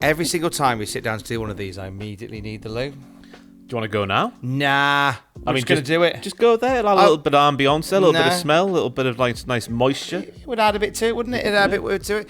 Every single time we sit down to do one of these, I immediately need the loo. Do you want to go now? Nah. I'm just going to do it. Just go there. A little bit of ambiance, a little bit of smell, a little bit of nice moisture. It would add a bit to it, wouldn't it? It'd add a bit to it.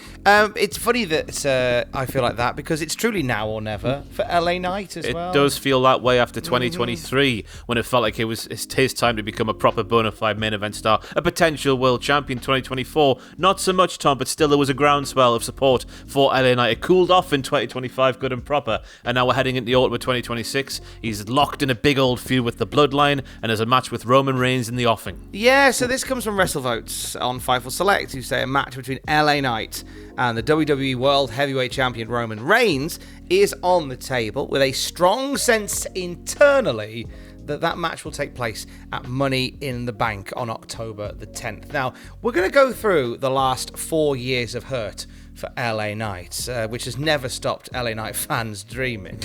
It's funny that I feel like that because it's truly now or never for LA Knight as well. It does feel that way after 2023 when it felt like it's his time to become a proper bona fide main event star, a potential world champion. 2024, not so much, Tom, but still there was a groundswell of support for LA Knight. It cooled off in 2025, good and proper, and now we're heading into the autumn of 2026. He's locked in a big old feud with the Bloodline and has a match with Roman Reigns in the offing. Yeah, so this comes from WrestleVotes on Fightful Select, who say a match between LA Knight and the WWE World Heavyweight Champion Roman Reigns is on the table with a strong sense internally that match will take place at Money in the Bank on October the 10th. Now, we're going to go through the last 4 years of hurt for LA Knight, which has never stopped LA Knight fans dreaming.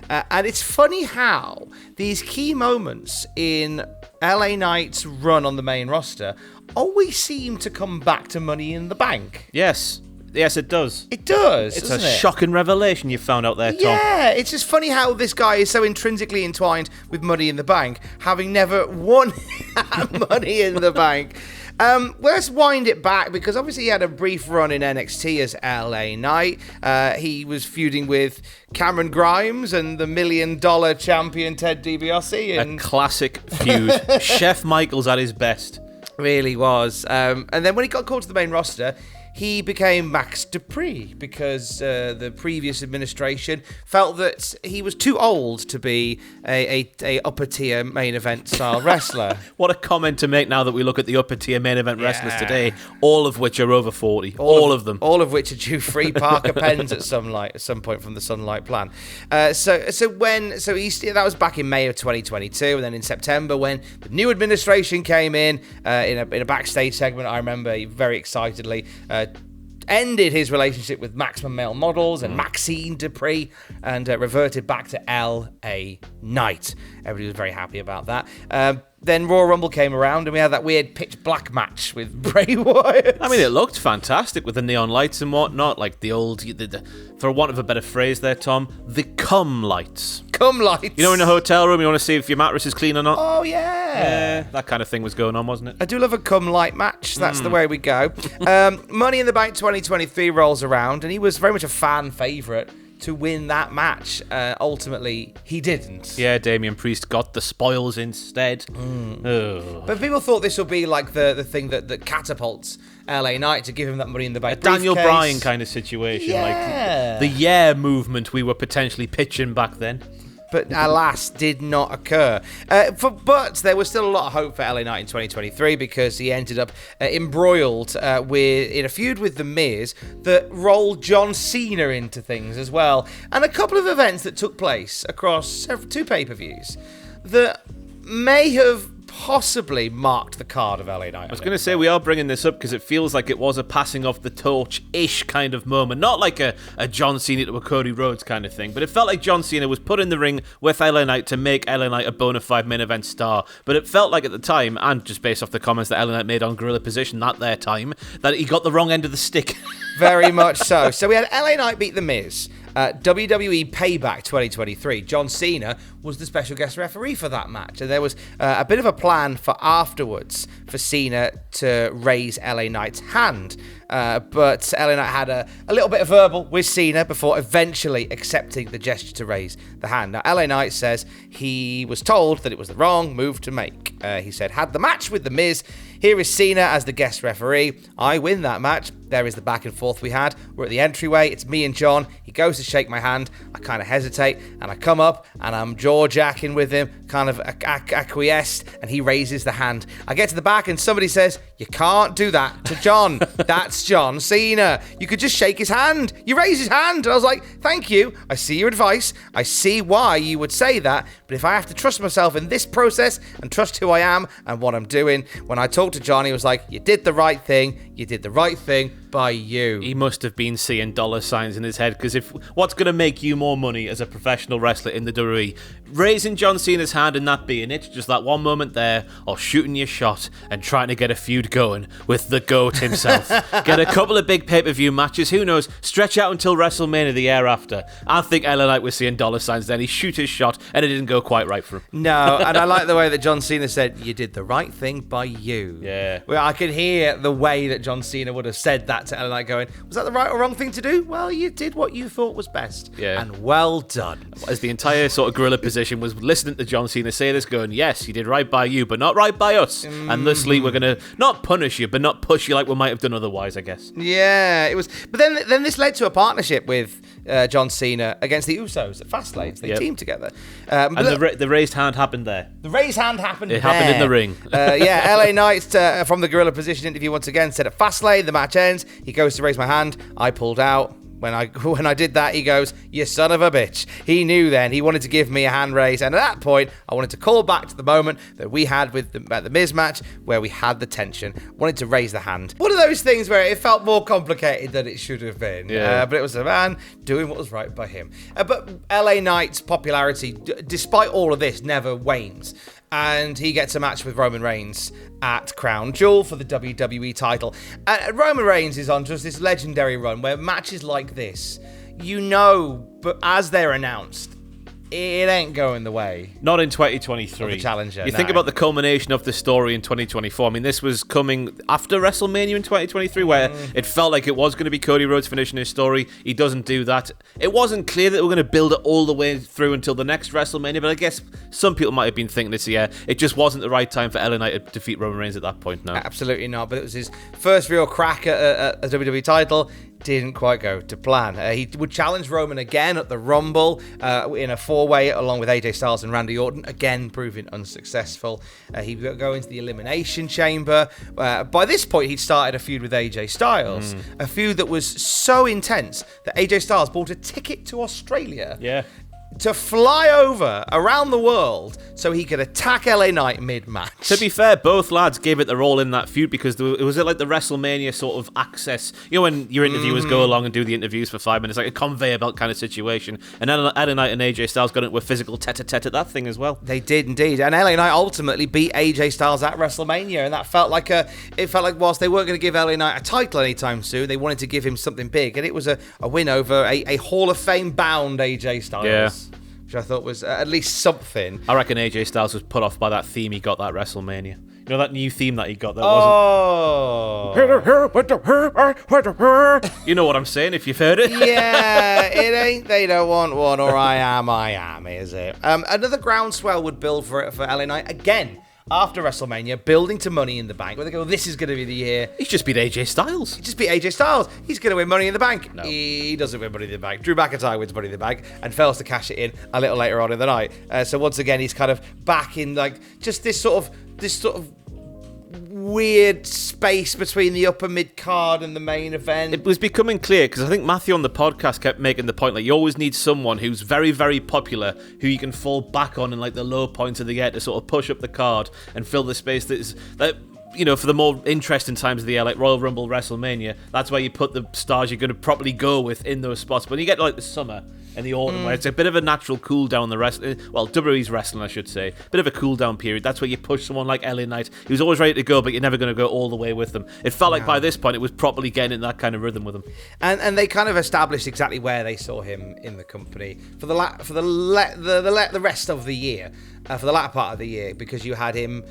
And it's funny how these key moments in LA Knight's run on the main roster always seem to come back to Money in the Bank. Yes, it does. It does. It's a shocking revelation you found out there, Tom. Yeah, it's just funny how this guy is so intrinsically entwined with Money in the Bank, having never won Money in the Bank. Let's wind it back because obviously he had a brief run in NXT as LA Knight. He was feuding with Cameron Grimes and the $1 million champion Ted DiBiase. A classic feud. Chef Michaels at his best. Really was. And then when he got called to the main roster, he became Max Dupree because the previous administration felt that he was too old to be a upper tier main event style wrestler. What a comment to make now that we look at the upper tier main event wrestlers today, all of which are over 40. All of them. All of which are due free Parker pens at some point from the Sunlight Plan. That was back in May of 2022, and then in September when the new administration came in a backstage segment, I remember very excitedly ended his relationship with Maximum Male Models and Maxine Dupree and reverted back to LA Knight. Everybody was very happy about that. Then Royal Rumble came around and we had that weird pitch black match with Bray Wyatt. I mean, it looked fantastic with the neon lights and whatnot, like the old, for want of a better phrase there, Tom, the cum lights. Cum lights. You know, in a hotel room, you want to see if your mattress is clean or not? Oh, yeah. That kind of thing was going on, wasn't it? I do love a cum light match. That's the way we go. Money in the Bank 2023 rolls around and he was very much a fan favourite to win that match. Ultimately, he didn't. Yeah, Damian Priest got the spoils instead. But people thought this would be like the thing that catapults LA Knight to give him that Money in the Bank. A Daniel Bryan kind of situation. Yeah. Like the yeah movement we were potentially pitching back then. But alas, did not occur. But there was still a lot of hope for LA Knight in 2023 because he ended up embroiled in a feud with The Miz that rolled John Cena into things as well. And a couple of events that took place across two pay-per-views that may have possibly marked the card of LA Knight. I was going to say, we are bringing this up because it feels like it was a passing off the torch-ish kind of moment. Not like a John Cena to a Cody Rhodes kind of thing, but it felt like John Cena was put in the ring with LA Knight to make LA Knight a bona fide main event star. But it felt like at the time, and just based off the comments that LA Knight made on Gorilla Position at their time, that he got the wrong end of the stick. Very much so. So we had LA Knight beat The Miz. WWE Payback 2023. John Cena was the special guest referee for that match, and there was a bit of a plan for afterwards for Cena to raise LA Knight's hand. But LA Knight had a little bit of verbal with Cena before eventually accepting the gesture to raise the hand. Now, LA Knight says he was told that it was the wrong move to make. He said, had the match with The Miz. Here is Cena as the guest referee. I win that match. There is the back and forth we had. We're at the entryway. It's me and John. He goes to shake my hand. I kind of hesitate, and I come up, and I'm jaw-jacking with him, kind of acquiesced, and he raises the hand. I get to the back, and somebody says, you can't do that to John. That's John Cena. You could just shake his hand. You raise his hand. And I was like, thank you. I see your advice. I see why you would say that, But if I have to trust myself in this process and trust who I am and what I'm doing, when I talked to John, he was like, you did the right thing. You did the right thing by you. He must have been seeing dollar signs in his head, because if what's going to make you more money as a professional wrestler in the WWE, raising John Cena's hand and that being it, just that one moment there, or shooting your shot and trying to get a feud going with the GOAT himself. Get a couple of big pay-per-view matches, who knows, stretch out until WrestleMania the year after. I think LA Knight was seeing dollar signs then. He shoot his shot and it didn't go quite right for him. No, and I like the way that John Cena said, you did the right thing by you. Yeah. Well, I could hear the way that John Cena would have said that to LA Knight, going, was that the right or wrong thing to do? Well, you did what you thought was best. Yeah. And well done. As the entire sort of gorilla position was listening to John Cena say this, going, yes, you did right by you, but not right by us. And thusly, we're going to not punish you, but not push you like we might have done otherwise, I guess. Yeah, it was. But then this led to a partnership with John Cena against the Usos at Fastlane. They teamed together. And the raised hand happened there. The raised hand happened It happened in the ring. LA Knight from the gorilla position interview once again said at Fastlane, the match ends. He goes to raise my hand. I pulled out. When I did that, he goes, you son of a bitch. He knew then. He wanted to give me a hand raise. And at that point, I wanted to call back to the moment that we had with the Miz match, where we had the tension. Wanted to raise the hand. One of those things where it felt more complicated than it should have been. Yeah. But it was a man doing what was right by him. But LA Knight's popularity, despite all of this, never wanes. And he gets a match with Roman Reigns at Crown Jewel for the WWE title. And Roman Reigns is on just this legendary run where matches like this, but as they're announced, it ain't going the way. Not in 2023. Of the challenger. You think about the culmination of the story in 2024. I mean, this was coming after WrestleMania in 2023, where it felt like it was going to be Cody Rhodes finishing his story. He doesn't do that. It wasn't clear that we're going to build it all the way through until the next WrestleMania, but I guess some people might have been thinking this year. It just wasn't the right time for LA Knight to defeat Roman Reigns at that point. No, absolutely not. But it was his first real crack at a WWE title. Didn't quite go to plan. He would challenge Roman again at the Rumble in a four-way along with AJ Styles and Randy Orton, again proving unsuccessful. He would go into the Elimination Chamber. By this point, he'd started a feud with AJ Styles, a feud that was so intense that AJ Styles bought a ticket to Australia. Yeah. To fly over around the world so he could attack LA Knight mid-match. To be fair, both lads gave it their all in that feud, because it was like the WrestleMania sort of access. You know, when your interviewers go along and do the interviews for 5 minutes, like a conveyor belt kind of situation. And then LA Knight and AJ Styles got into a physical tete-a-tete at that thing as well. They did indeed. And LA Knight ultimately beat AJ Styles at WrestleMania. And that felt like whilst they weren't going to give LA Knight a title anytime soon, they wanted to give him something big. And it was a win over a Hall of Fame bound AJ Styles. Yeah. Which I thought was at least something. I reckon AJ Styles was put off by that theme he got that WrestleMania. You know that new theme that he got that wasn't... You know what I'm saying if you've heard it. Yeah, it ain't they don't want one, or I am, is it? Another groundswell would build for LA Knight again. After WrestleMania, building to Money in the Bank, where they go, this is going to be the year. He's just beat AJ Styles. He's going to win Money in the Bank. No. He doesn't win Money in the Bank. Drew McIntyre wins Money in the Bank and fails to cash it in a little later on in the night. So once again, he's kind of back in like just this sort of weird space between the upper mid card and the main event. It was becoming clear, because I think Matthew on the podcast kept making the point, like, you always need someone who's very, very popular, who you can fall back on in like the low points of the year to sort of push up the card and fill the space that you know, for the more interesting times of the year, like Royal Rumble, WrestleMania, that's where you put the stars you're going to properly go with in those spots. But when you get like the summer and the autumn, where it's a bit of a natural cool down, WWE's wrestling, I should say, bit of a cool down period, that's where you push someone like LA Knight, who's always ready to go, but you're never going to go all the way with them. It felt like by this point, it was properly getting in that kind of rhythm with him. And they kind of established exactly where they saw him in the company for the rest of the year. For the latter part of the year, because you had him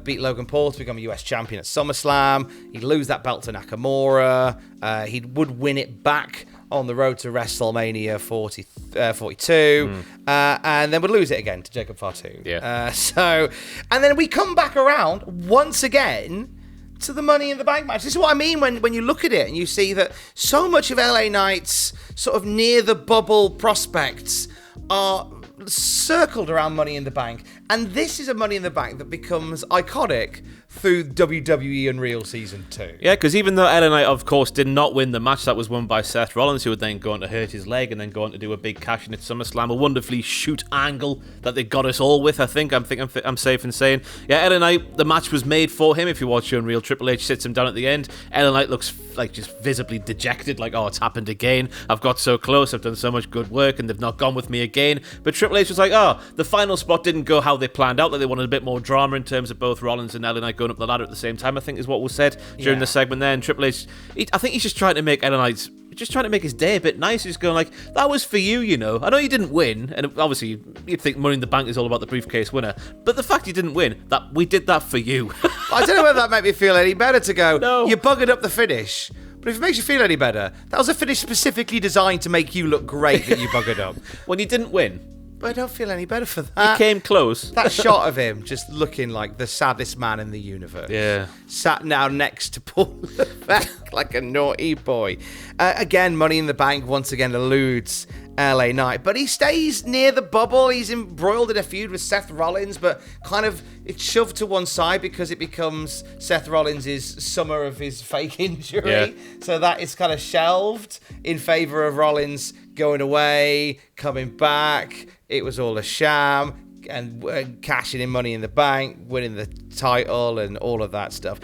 beat Logan Paul to become a US champion at SummerSlam. He'd lose that belt to Nakamura. He would win it back on the road to WrestleMania 42, and then would lose it again to Jacob Fatu. Yeah. And then we come back around once again to the Money in the Bank match. This is what I mean when you look at it and you see that so much of LA Knight's sort of near the bubble prospects are circled around Money in the Bank, and this is a Money in the Bank that becomes iconic through WWE Unreal Season 2. Yeah, because even though LA Knight, of course, did not win the match, that was won by Seth Rollins, who would then go on to hurt his leg and then go on to do a big cash-in at SummerSlam, a wonderfully shoot angle that they got us all with, I think. I'm safe in saying. Yeah, LA Knight, the match was made for him. If you watch Unreal, Triple H sits him down at the end. LA Knight looks like just visibly dejected, like, oh, it's happened again. I've got so close, I've done so much good work, and they've not gone with me again. But Triple H was like, oh, the final spot didn't go how they planned out, like they wanted a bit more drama in terms of both Rollins and LA Knight going up the ladder at the same time, I think is what was said during the segment there. And Triple H, I think he's just trying to make LA Knight's, just trying to make his day a bit nice. He's going like, that was for you, you know. I know you didn't win, and obviously you'd think Money in the Bank is all about the briefcase winner, but the fact you didn't win, that we did that for you. I don't know whether that made me feel any better to go, no. You buggered up the finish. But if it makes you feel any better, that was a finish specifically designed to make you look great that you buggered up. When you didn't win. But I don't feel any better for that. He came close. That shot of him just looking like the saddest man in the universe. Yeah. Sat now next to Paul Levesque like a naughty boy. Again, Money in the Bank once again eludes LA Knight, but he stays near the bubble. He's embroiled in a feud with Seth Rollins, but kind of it's shoved to one side because it becomes Seth Rollins' summer of his fake injury. Yeah. So that is kind of shelved in favor of Rollins going away, coming back. It was all a sham, and cashing in Money in the Bank, winning the title, and all of that stuff.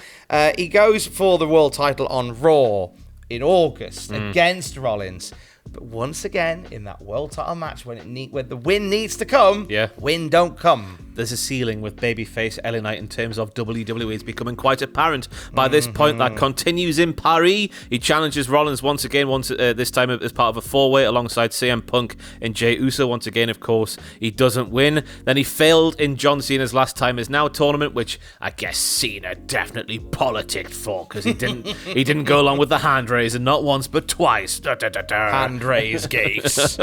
He goes for the world title on Raw in August against Rollins. But once again, in that world title match, when the win needs to come, win don't come. There's a ceiling with babyface LA Knight in terms of WWE. It's becoming quite apparent by this point. That continues in Paris. He challenges Rollins once again, this time as part of a four-way alongside CM Punk and Jey Uso. Once again, of course, he doesn't win. Then he failed in John Cena's Last Time Is Now tournament, which I guess Cena definitely politicked for because he didn't go along with the hand raise, and not once but twice. Hand raise gates.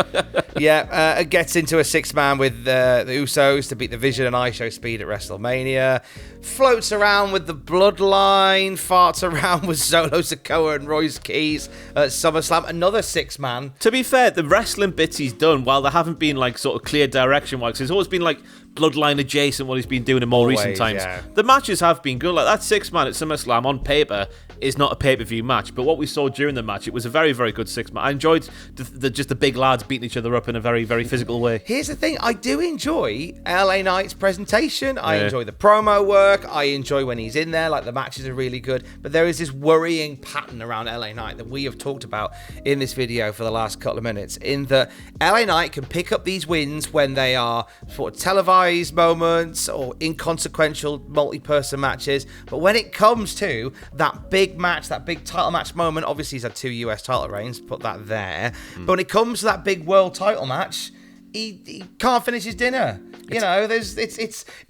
Gets into a six-man with the Usos to beat the Vision and I Show Speed at WrestleMania. Floats around with the Bloodline. Farts around with Solo Sikoa and Royce Keys at SummerSlam. Another six-man. To be fair, the wrestling bits he's done, while there haven't been like sort of clear direction-wise, there's always been like Bloodline adjacent what he's been doing in more recent times. Yeah. The matches have been good. Like that six-man at SummerSlam on paper is not a pay-per-view match, but what we saw during the match, it was a very, very good six-man. I enjoyed just the big lads beating each other up in a very, very physical way. Here's the thing, I do enjoy LA Knight's presentation. I enjoy the promo work. I enjoy when he's in there, like the matches are really good, but there is this worrying pattern around LA Knight that we have talked about in this video for the last couple of minutes, in that LA Knight can pick up these wins when they are sort of televised moments or inconsequential multi-person matches, but when it comes to that big match, that big title match moment, obviously he's had 2 US title reigns, put that there, but when it comes to that big world title match, he can't finish his dinner. You know,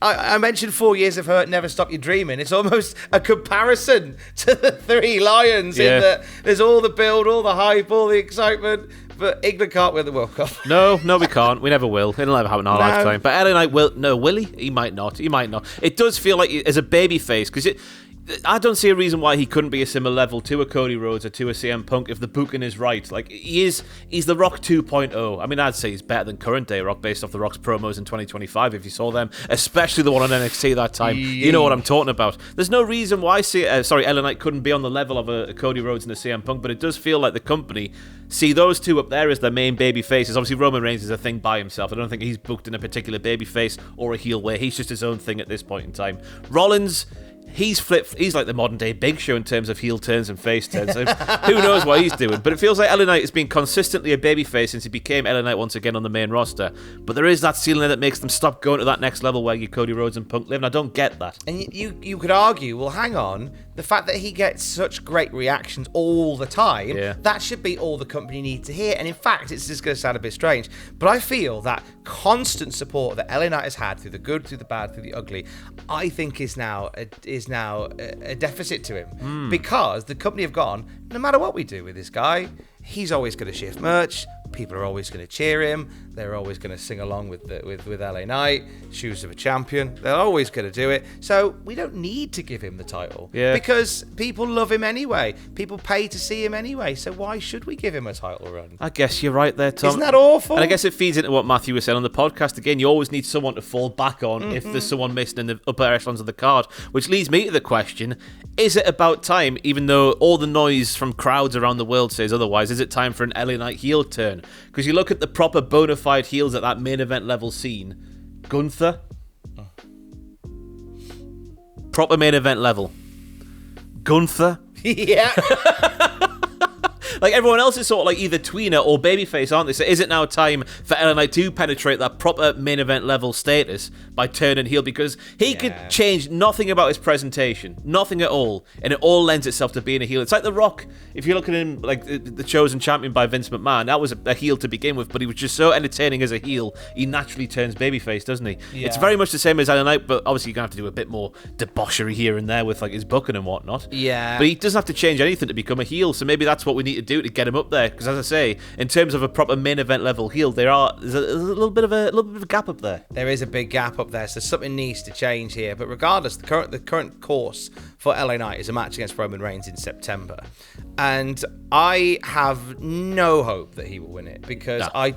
I mentioned 4 years of Hurt, Never Stop Your Dreaming. It's almost a comparison to the Three Lions in that there's all the build, all the hype, all the excitement, but England can't win the World Cup. No, we can't. We never will. It'll never happen in our lifetime. But LA Knight will. No, will he? He might not. It does feel like, as a babyface, because I don't see a reason why he couldn't be a similar level to a Cody Rhodes or to a CM Punk if the booking is right. Like, he's the Rock 2.0. I mean, I'd say he's better than current day Rock based off the Rock's promos in 2025 if you saw them, especially the one on NXT that time. You know what I'm talking about. There's no reason why LA Knight couldn't be on the level of a Cody Rhodes and a CM Punk, but it does feel like the company see those two up there as their main baby faces. Obviously, Roman Reigns is a thing by himself. I don't think he's booked in a particular baby face or a heel way. He's just his own thing at this point in time. Rollins, he's like the modern day Big Show in terms of heel turns and face turns. So who knows what he's doing? But it feels like LA Knight has been consistently a babyface since he became LA Knight once again on the main roster. But there is that ceiling that makes them stop going to that next level where you Cody Rhodes and Punk live, and I don't get that. And you could argue, well, hang on, the fact that he gets such great reactions all the time, that should be all the company need to hear. And in fact, it's just going to sound a bit strange, but I feel that constant support that LA Knight has had through the good, through the bad, through the ugly, I think is now a deficit to him, because the company have gone, no matter what we do with this guy, he's always going to shift merch, people are always going to cheer him. They're always going to sing along with LA Knight, Shoes of a Champion. They're always going to do it. So we don't need to give him the title because people love him anyway. People pay to see him anyway. So why should we give him a title run? I guess you're right there, Tom. Isn't that awful? And I guess it feeds into what Matthew was saying on the podcast. Again, you always need someone to fall back on if there's someone missing in the upper echelons of the card, which leads me to the question, is it about time, even though all the noise from crowds around the world says otherwise, is it time for an LA Knight heel turn? Because you look at the proper bona fide heels at that main event level scene. Gunther. Proper main event level. Gunther. Yeah. Like everyone else is sort of like either tweener or babyface, aren't they? So is it now time for LA Knight to penetrate that proper main event level status by turning heel? Because he could change nothing about his presentation, nothing at all, and it all lends itself to being a heel. It's like The Rock. If you look at him like the chosen champion by Vince McMahon, that was a heel to begin with, but he was just so entertaining as a heel, he naturally turns babyface, doesn't he? Yeah. It's very much the same as LA Knight, but obviously you're going to have to do a bit more debauchery here and there with like his booking and whatnot. Yeah. But he doesn't have to change anything to become a heel, so maybe that's what we need to do to get him up there. Because as I say, in terms of a proper main event level heel, there's a little bit of a gap up there. There is a big gap up there, so something needs to change here. But regardless, the current course for LA Knight is a match against Roman Reigns in September, and I have no hope that he will win it because I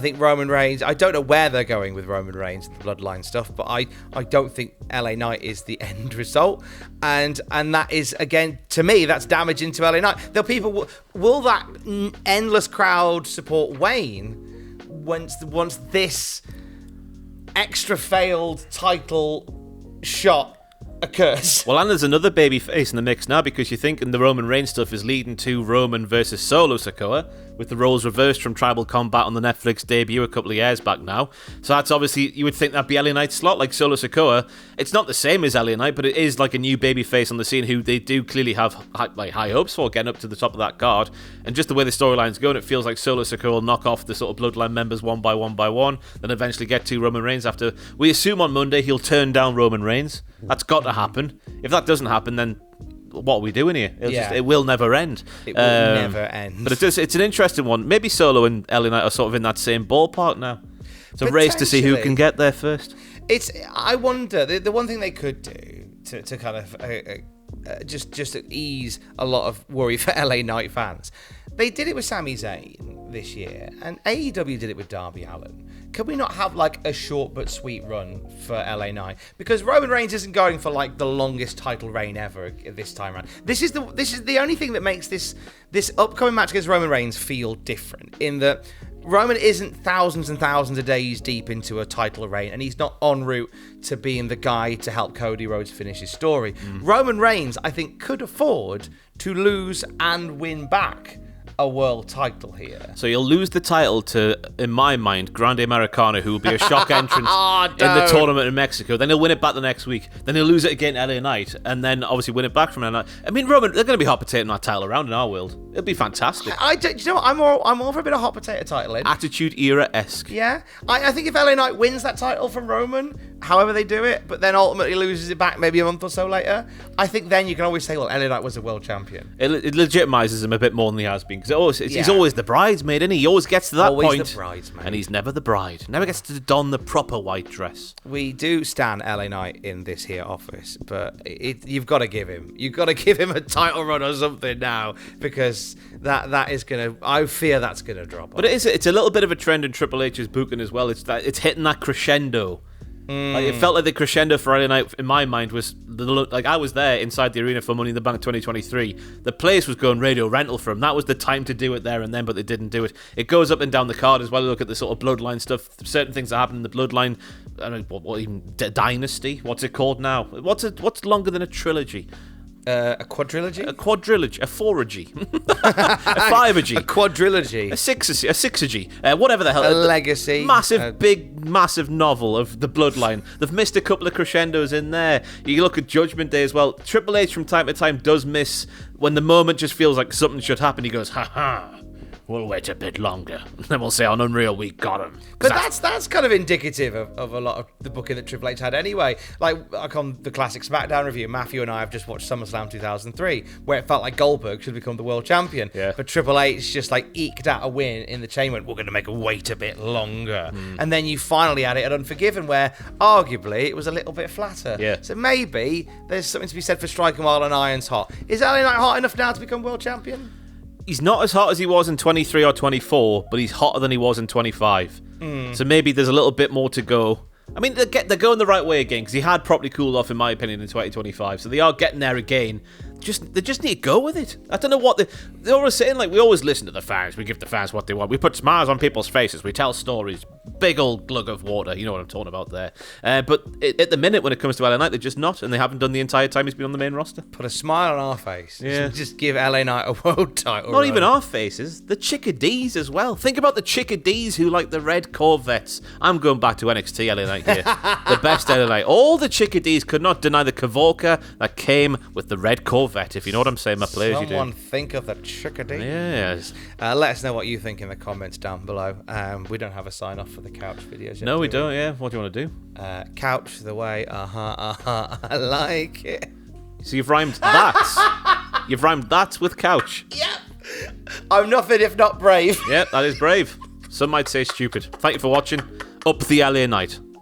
think Roman Reigns. I don't know where they're going with Roman Reigns and the bloodline stuff, but I don't think LA Knight is the end result, and that is, again, to me, that's damaging to LA Knight. Will that endless crowd support wane once this extra failed title shot occurs? Well, and there's another baby face in the mix now, because you're thinking the Roman Reigns stuff is leading to Roman versus Solo Sikoa, with the roles reversed from Tribal Combat on the Netflix debut a couple of years back now. So that's obviously, you would think that'd be LA Knight's slot, like Solo Sikoa. It's not the same as LA Knight, but it is like a new baby face on the scene who they do clearly have high hopes for getting up to the top of that card. And just the way the storyline's going, it feels like Solo Sikoa will knock off the sort of bloodline members one by one, then eventually get to Roman Reigns after. We assume on Monday he'll turn down Roman Reigns. That's got to happen. If that doesn't happen, then what are we doing here? It will never end. It will never end. But it's an interesting one. Maybe Solo and LA Knight are sort of in that same ballpark now. It's a race to see who can get there first. I wonder, the one thing they could do to kind of just ease a lot of worry for LA Knight fans, they did it with Sami Zayn this year, and AEW did it with Darby Allin. Could we not have like a short but sweet run for LA Knight? Because Roman Reigns isn't going for like the longest title reign ever this time around. This is the only thing that makes this upcoming match against Roman Reigns feel different, in that Roman isn't thousands and thousands of days deep into a title reign, and he's not en route to being the guy to help Cody Rhodes finish his story. Roman Reigns, I think, could afford to lose and win back a world title here. So you'll lose the title to, in my mind, Grande Americano, who will be a shock entrant in the tournament in Mexico. Then he'll win it back the next week. Then he'll lose it again to LA Knight, and then obviously win it back from LA Knight. I mean, Roman, they're going to be hot potato that title around in our world. It'll be fantastic. Do you know what? I'm all for a bit of hot potato title in. Attitude Era-esque. Yeah. I think if LA Knight wins that title from Roman, however they do it, but then ultimately loses it back maybe a month or so later, I think then you can always say, well, LA Knight was a world champion. It legitimizes him a bit more than he has been, because he's always the bridesmaid, isn't he? He always gets to that point. The bridesmaid. And he's never the bride. Never gets to don the proper white dress. We do stand LA Knight in this here office, but you've got to give him a title run or something now, because that is gonna. I fear that's gonna drop off. But it's a little bit of a trend in Triple H's booking as well. It's hitting that crescendo. Like, it felt like the crescendo for Friday night, in my mind, was like I was there inside the arena for Money in the Bank 2023. The place was going radio rental for him. That was the time to do it there and then, but they didn't do it. It goes up and down the card as well. Look at the sort of bloodline stuff. Certain things that happen in the bloodline. I don't know, what even dynasty? What's it called now? What's longer than a trilogy? A quadrilogy? A quadrilogy. A fouragy. A fiveagy. A quadrilogy. A sixagy. Whatever the hell. A legacy. Massive novel of the bloodline. They've missed a couple of crescendos in there. You look at Judgment Day as well. Triple H from time to time does miss when the moment just feels like something should happen. He goes, ha ha. We'll wait a bit longer. Then we'll say on Unreal we got him. But that's kind of indicative of a lot of the booking that Triple H had anyway. Like on the classic SmackDown review, Matthew and I have just watched SummerSlam 2003, where it felt like Goldberg should become the world champion. Yeah. But Triple H just like eked out a win in the chain, went, we're going to make him wait a bit longer. And then you finally had it at Unforgiven, where arguably it was a little bit flatter. Yeah. So maybe there's something to be said for striking while an iron's hot. Is LA Knight hot enough now to become world champion? He's not as hot as he was in 23 or 24, but he's hotter than he was in 25. So maybe there's a little bit more to go. I mean, they're going the right way again, because he had properly cooled off, in my opinion, in 2025. So they are getting there again. They just need to go with it. I don't know what they're always saying. Like, we always listen to the fans. We give the fans what they want. We put smiles on people's faces. We tell stories. Big old glug of water. You know what I'm talking about there. But at the minute, when it comes to LA Knight, they're just not, and they haven't done the entire time he's been on the main roster. Put a smile on our face. Yeah. Just give LA Knight a world title. Not even our faces. The chickadees as well. Think about the chickadees who like the red Corvettes. I'm going back to NXT LA Knight here. The best LA Knight. All the chickadees could not deny the Kavorka that came with the red Corvette, if you know what I'm saying, my players. Someone you do. think of the chickadee. Yes. Let us know what you think in the comments down below. We don't have a sign off for the couch videos yet. No, we don't, yeah. What do you want to do? Couch the way, I like it. So you've rhymed that. You've rhymed that with couch. Yep. I'm nothing if not brave. Yeah, that is brave. Some might say stupid. Thank you for watching. Up the LA Knight.